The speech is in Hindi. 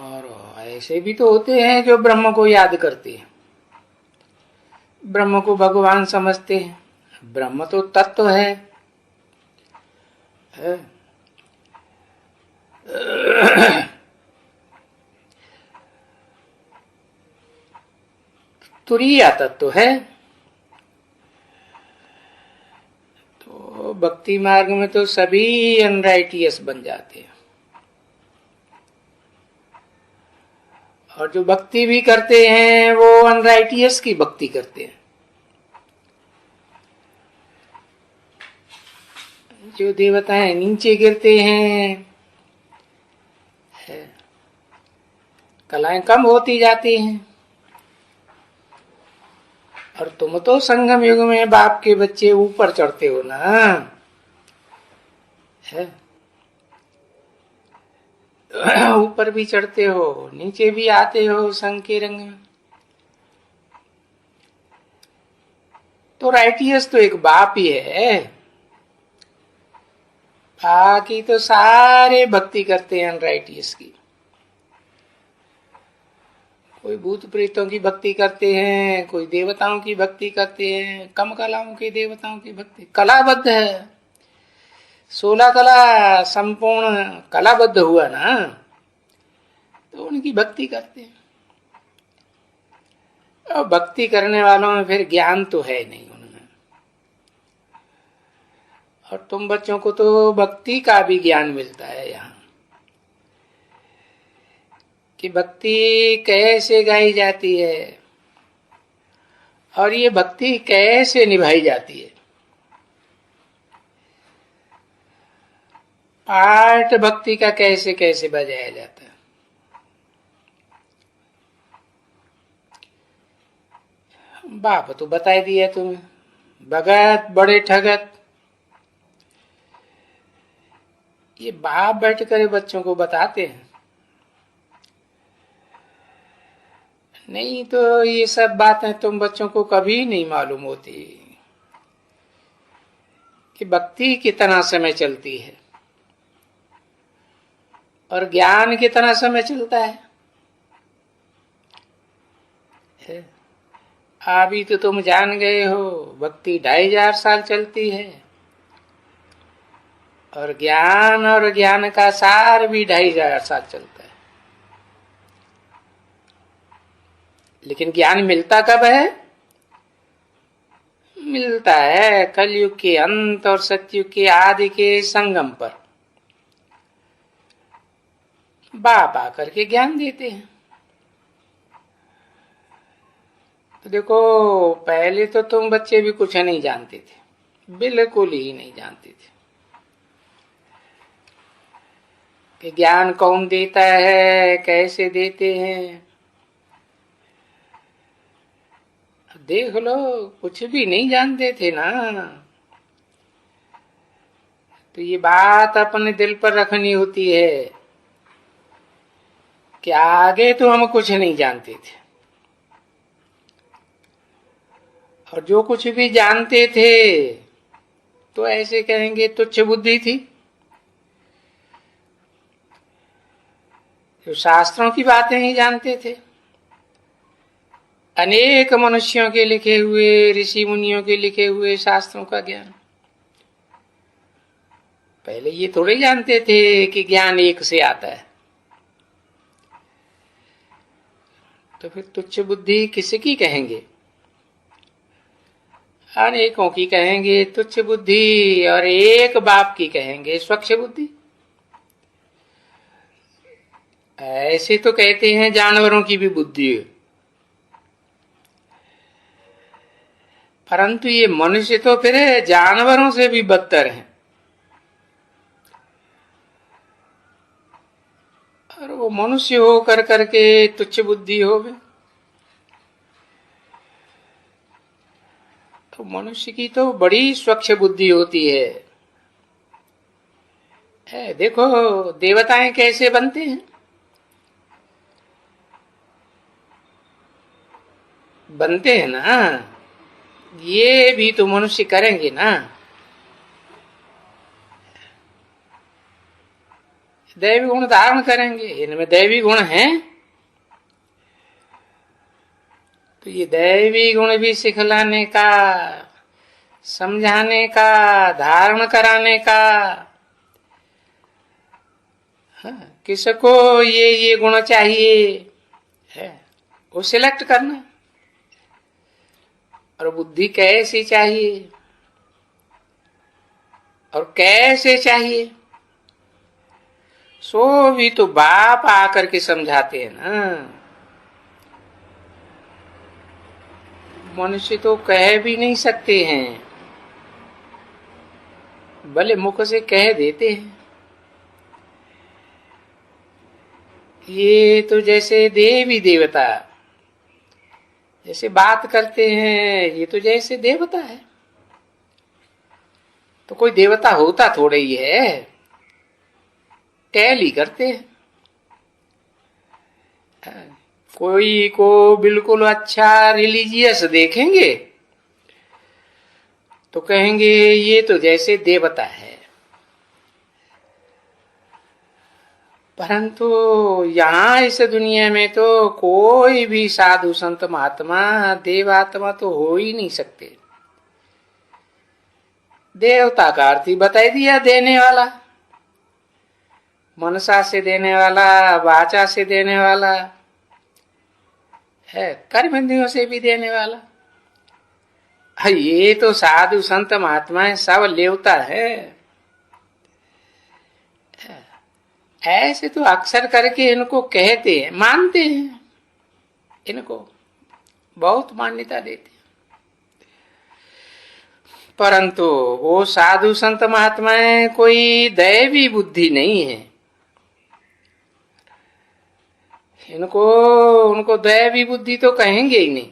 और ऐसे भी तो होते हैं जो ब्रह्म को याद करते हैं, ब्रह्म को भगवान समझते हैं। ब्रह्म तो तत्व है। तुरीय तत्व है। तो भक्ति मार्ग में तो सभी अनराइटियस बन जाते हैं, और जो भक्ति भी करते हैं वो अनराइटियस की भक्ति करते हैं। जो देवताएं नीचे गिरते हैं, कलाएं कम होती जाती हैं। और तुम तो संगम युग में बाप के बच्चे ऊपर चढ़ते हो ना, है ऊपर भी चढ़ते हो, नीचे भी आते हो संग के रंग में। तो राइटियस तो एक बाप ही है, बाकी तो सारे भक्ति करते हैं अनराइटियस की। कोई भूत प्रेतों की भक्ति करते हैं, कोई देवताओं की भक्ति करते हैं, कम कलाओं के देवताओं की भक्ति। कलाबद्ध है, 16 कला संपूर्ण कलाबद्ध हुआ ना, तो उनकी भक्ति करते हैं। और भक्ति करने वालों में फिर ज्ञान तो है नहीं उनमें। और तुम बच्चों को तो भक्ति का भी ज्ञान मिलता है यहाँ, कि भक्ति कैसे गाई जाती है और ये भक्ति कैसे निभाई जाती है। पाठ भक्ति का कैसे कैसे बजाया जाता है। बाप तो बता दिया तुम्हें, भगत बड़े ठगत। ये बाप बैठ कर बच्चों को बताते हैं, नहीं तो ये सब बातें तुम बच्चों को कभी नहीं मालूम होती कि भक्ति कितना समय चलती है और ज्ञान कितना समय चलता है। अभी तो तुम जान गए हो भक्ति 2500 साल चलती है, और ज्ञान का सार भी 2500 साल चलता है। लेकिन ज्ञान मिलता कब है? मिलता है कलयुग के अंत और सतयुग के आदि के संगम पर। बाप आकर के ज्ञान देते हैं। तो देखो, पहले तो तुम बच्चे भी कुछ नहीं जानते थे, बिल्कुल ही नहीं जानते थे कि ज्ञान कौन देता है, कैसे देते हैं। देख लो, कुछ भी नहीं जानते थे ना। तो ये बात अपने दिल पर रखनी होती है कि आगे तो हम कुछ नहीं जानते थे, और जो कुछ भी जानते थे तो ऐसे कहेंगे तुच्छ बुद्धि थी। जो शास्त्रों की बातें ही जानते थे, अनेक मनुष्यों के लिखे हुए, ऋषि मुनियों के लिखे हुए शास्त्रों का ज्ञान, पहले ये थोड़े जानते थे कि ज्ञान एक से आता है। तो फिर तुच्छ बुद्धि किसकी कहेंगे? अनेकों की कहेंगे तुच्छ बुद्धि, और एक बाप की कहेंगे स्वच्छ बुद्धि। ऐसे तो कहते हैं जानवरों की भी बुद्धि है, परंतु ये मनुष्य तो फिर जानवरों से भी बदतर हैं। और वो मनुष्य हो कर करके तुच्छ बुद्धि हो गए। तो मनुष्य की तो बड़ी स्वच्छ बुद्धि होती है। देखो देवताएं कैसे बनते हैं, बनते हैं ना, ये भी तो मनुष्य करेंगे ना। दैवी गुण धारण करेंगे, इनमें दैवी गुण हैं, तो ये दैवी गुण भी सिखलाने का, समझाने का, धारण कराने का। हाँ, किसको ये गुण चाहिए है, वो सिलेक्ट करना। और बुद्धि कैसी चाहिए और कैसे चाहिए, सो भी तो बाप आकर के समझाते हैं ना। मनुष्य तो कह भी नहीं सकते हैं, भले मुख से कह देते हैं। ये तो जैसे देवी देवता जैसे बात करते हैं, ये तो जैसे देवता है। तो कोई देवता होता थोड़ा ही है, टैल ही करते हैं। कोई को बिल्कुल अच्छा रिलीजियस देखेंगे तो कहेंगे ये तो जैसे देवता है, परंतु यहाँ इस दुनिया में तो कोई भी साधु संत महात्मा देवात्मा तो हो ही नहीं सकते। देवता का अर्थ ही बता दिया, देने वाला, मनसा से देने वाला, वाचा से देने वाला है, कर्मेंद्रियों से भी देने वाला। ये तो साधु संत महात्मा सब लेवता है। ऐसे तो अक्सर करके इनको कहते हैं, मानते हैं, इनको बहुत मान्यता देते हैं, परंतु वो साधु संत महात्माएं कोई दैवी बुद्धि नहीं है। इनको उनको दैवी बुद्धि तो कहेंगे ही नहीं।